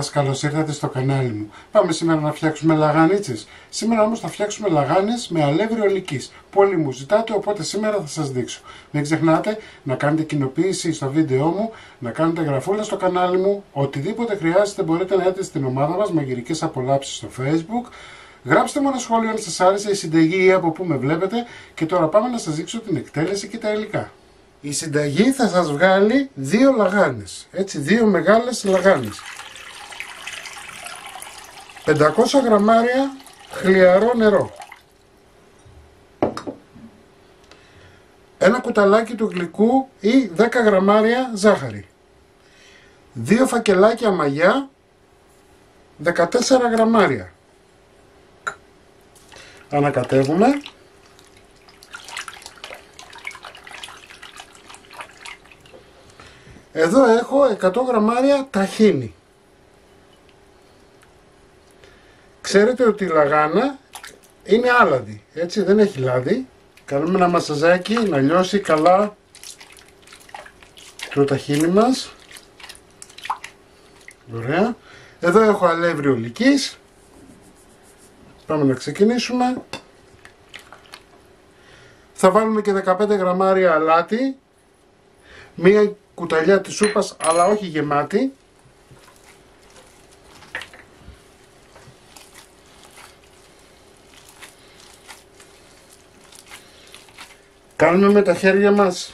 σας, καλώς ήρθατε στο κανάλι μου. Πάμε σήμερα να φτιάξουμε λαγανίτσες. Σήμερα όμως θα φτιάξουμε λαγάνες με αλεύρι ολικής. Πολλοί μου ζητάτε, οπότε σήμερα θα σας δείξω. Μην ξεχνάτε να κάνετε κοινοποίηση στο βίντεό μου, να κάνετε γραφούλα στο κανάλι μου. Οτιδήποτε χρειάζεται μπορείτε να έρθετε στην ομάδα μας Μαγειρικές Απολαύσεις στο Facebook. Γράψτε μου ένα σχόλιο αν σας άρεσε η συνταγή ή από πού με βλέπετε. Και τώρα πάμε να σας δείξω την εκτέλεση και τα υλικά. Η συνταγή θα σας βγάλει 2 λαγάνες, έτσι, 2 μεγάλες λαγάνες. 500 γραμμάρια χλιαρό νερό. Ένα κουταλάκι του γλυκού ή 10 γραμμάρια ζάχαρη. 2 φακελάκια μαγιά, 14 γραμμάρια. Ανακατεύουμε. Εδώ έχω 100 γραμμάρια ταχίνι. Ξέρετε ότι η λαγάνα είναι άλαδη, έτσι, δεν έχει λάδι. Κάνουμε ένα μασαζάκι να λιώσει καλά το ταχίνι μας. Ωραία. Εδώ έχω αλεύρι ολικής. Πάμε να ξεκινήσουμε. Θα βάλουμε και 15 γραμμάρια αλάτι. Μία κουταλιά της σούπας, αλλά όχι γεμάτη. Κάνουμε με τα χέρια μας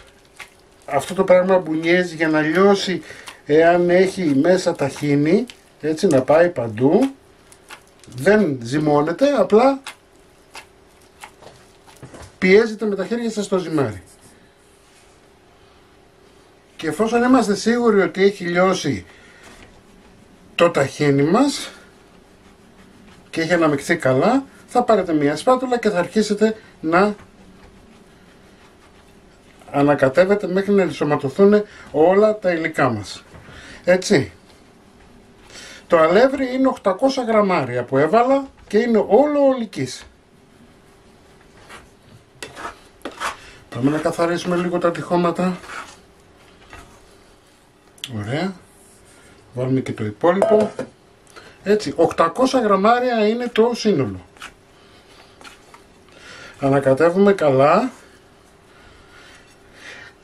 αυτό το πράγμα μπουνιές για να λιώσει, εάν έχει μέσα ταχίνι, έτσι, να πάει παντού. Δεν ζυμώνεται, απλά πιέζετε με τα χέρια σας το ζυμάρι. Και εφόσον είμαστε σίγουροι ότι έχει λιώσει το ταχίνι μας και έχει αναμειχθεί καλά, θα πάρετε μια σπάτουλα και θα αρχίσετε να ανακατεύετε μέχρι να ενσωματωθούν όλα τα υλικά μας. Έτσι. Το αλεύρι είναι 800 γραμμάρια που έβαλα και είναι όλο ολικής. Πάμε να καθαρίσουμε λίγο τα τυχώματα. Ωραία. Βάλουμε και το υπόλοιπο. Έτσι, 800 γραμμάρια είναι το σύνολο. Ανακατεύουμε καλά.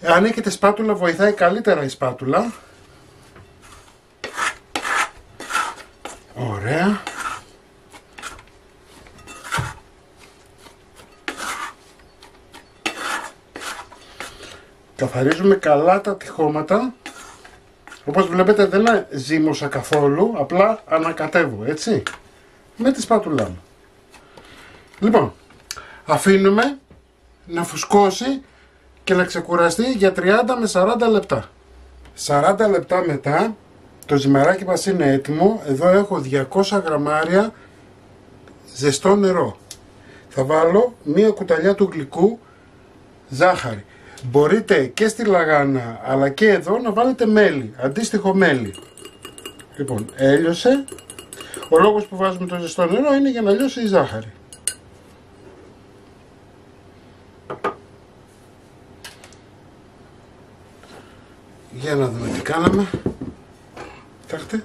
Αν έχετε σπάτουλα βοηθάει καλύτερα η σπάτουλα. Ωραία. Καθαρίζουμε καλά τα τυχώματα. Όπως βλέπετε δεν ζύμωσα καθόλου, απλά ανακατεύω, έτσι, με τη σπάτουλά μου. Λοιπόν, αφήνουμε να φουσκώσει και να ξεκουραστεί για 30 με 40 λεπτά. 40 λεπτά μετά το ζυμαράκι μας είναι έτοιμο. Εδώ έχω 200 γραμμάρια ζεστό νερό. Θα βάλω μία κουταλιά του γλυκού ζάχαρη. Μπορείτε και στη λαγάνα αλλά και εδώ να βάλετε μέλι, αντίστοιχο μέλι. Λοιπόν, έλειωσε. Ο λόγος που βάζουμε το ζεστό νερό είναι για να λιώσει η ζάχαρη. Για να δούμε τι κάναμε. Κοιτάξτε.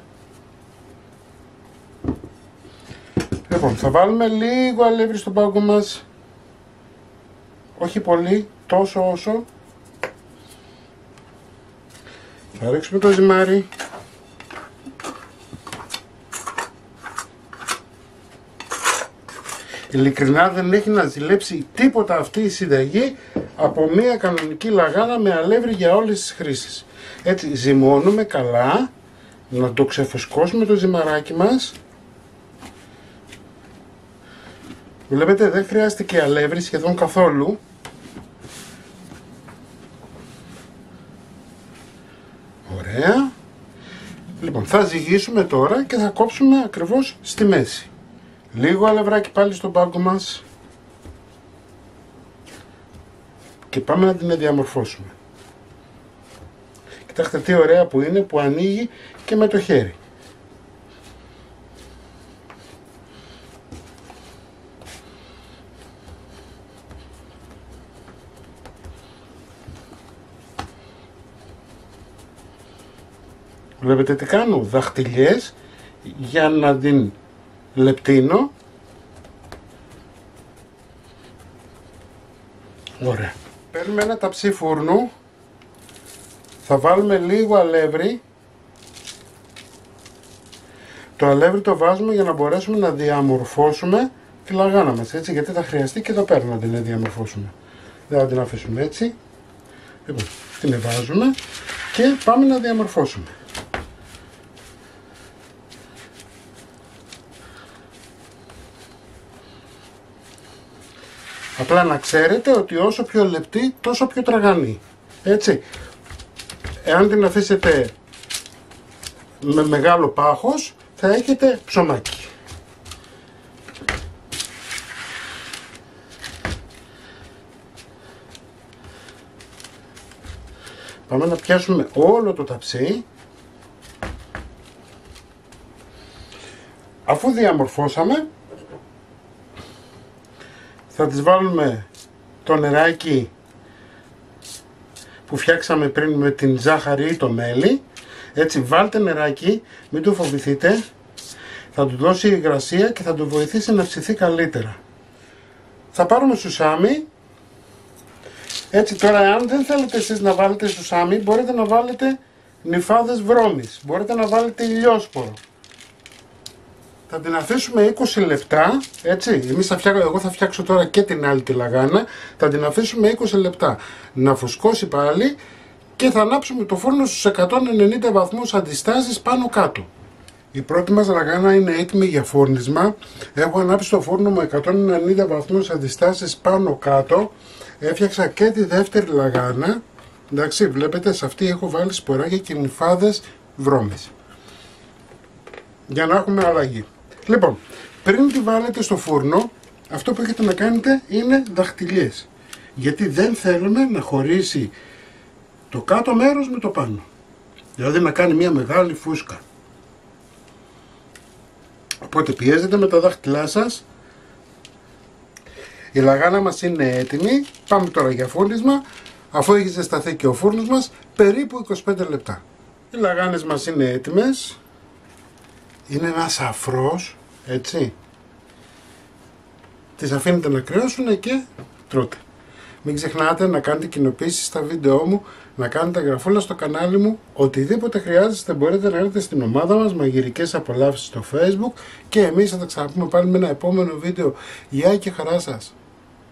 Λοιπόν, θα βάλουμε λίγο αλεύρι στον πάγκο μας. Όχι πολύ, τόσο όσο. Θα ρίξουμε το ζυμάρι. Ειλικρινά δεν έχει να ζηλέψει τίποτα αυτή η συνταγή από μια κανονική λαγάνα με αλεύρι για όλες τις χρήσεις. Έτσι, ζυμώνουμε καλά, να το ξεφουσκώσουμε το ζυμαράκι μας. Βλέπετε, δεν χρειάζεται και αλεύρι σχεδόν καθόλου. Ωραία. Λοιπόν, θα ζυγίσουμε τώρα και θα κόψουμε ακριβώς στη μέση. Λίγο αλευράκι πάλι στον πάγκο μας. Και πάμε να την διαμορφώσουμε. Κοιτάξτε τι ωραία που είναι, που ανοίγει και με το χέρι. Βλέπετε τι κάνω, δαχτυλιές για να την λεπτύνω. Ωραία. Παίρνουμε ένα ταψί φούρνου, θα βάλουμε λίγο αλεύρι. Το αλεύρι το βάζουμε για να μπορέσουμε να διαμορφώσουμε τη λαγάνα μας, έτσι, γιατί θα χρειαστεί και εδώ πέρα να την διαμορφώσουμε. Δεν θα την αφήσουμε έτσι. Λοιπόν, την βάζουμε και πάμε να διαμορφώσουμε. Απλά να ξέρετε ότι όσο πιο λεπτή, τόσο πιο τραγανή. Έτσι. Εάν την αφήσετε με μεγάλο πάχος, θα έχετε ψωμάκι. Πάμε να πιάσουμε όλο το ταψί. Αφού διαμορφώσαμε, θα τις βάλουμε το νεράκι που φτιάξαμε πριν με την ζάχαρη ή το μέλι. Έτσι, βάλτε νεράκι, μην το φοβηθείτε, θα του δώσει υγρασία και θα του βοηθήσει να ψηθεί καλύτερα. Θα πάρουμε σουσάμι. Έτσι, τώρα αν δεν θέλετε εσείς να βάλετε σουσάμι, μπορείτε να βάλετε νυφάδες βρώμης, μπορείτε να βάλετε ηλιόσπορο. Θα την αφήσουμε 20 λεπτά, έτσι, εγώ θα φτιάξω τώρα και την άλλη τη λαγάνα, θα την αφήσουμε 20 λεπτά να φουσκώσει πάλι και θα ανάψουμε το φούρνο στους 190 βαθμούς αντιστάσεις πάνω κάτω. Η πρώτη μας λαγάνα είναι έτοιμη για φούρνισμα. Έχω ανάψει το φούρνο με 190 βαθμούς αντιστάσεις πάνω κάτω. Έφτιαξα και τη δεύτερη λαγάνα. Εντάξει, βλέπετε, σε αυτή έχω βάλει σποράκια και νυφάδες βρώμης, για να έχουμε αλλαγή. Λοιπόν, πριν τη βάλετε στο φούρνο, αυτό που έχετε να κάνετε είναι δαχτυλιές. Γιατί δεν θέλουμε να χωρίσει το κάτω μέρος με το πάνω. Δηλαδή να κάνει μια μεγάλη φούσκα. Οπότε πιέζετε με τα δάχτυλά σας. Η λαγάνα μας είναι έτοιμη. Πάμε τώρα για φούρνισμα. Αφού έχει ζεσταθεί και ο φούρνος μας, περίπου 25 λεπτά. Οι λαγάνες μας είναι έτοιμες. Είναι ένας αφρός, έτσι. Τις αφήνετε να κρυώσουν και τρώτε. Μην ξεχνάτε να κάνετε κοινοποίησεις στα βίντεό μου, να κάνετε γραφούλα στο κανάλι μου. Οτιδήποτε χρειάζεστε μπορείτε να έρθετε στην ομάδα μας, μαγειρικές απολαύσεις στο Facebook, και εμείς θα τα ξαναπούμε πάλι με ένα επόμενο βίντεο. Γεια και χαρά σας!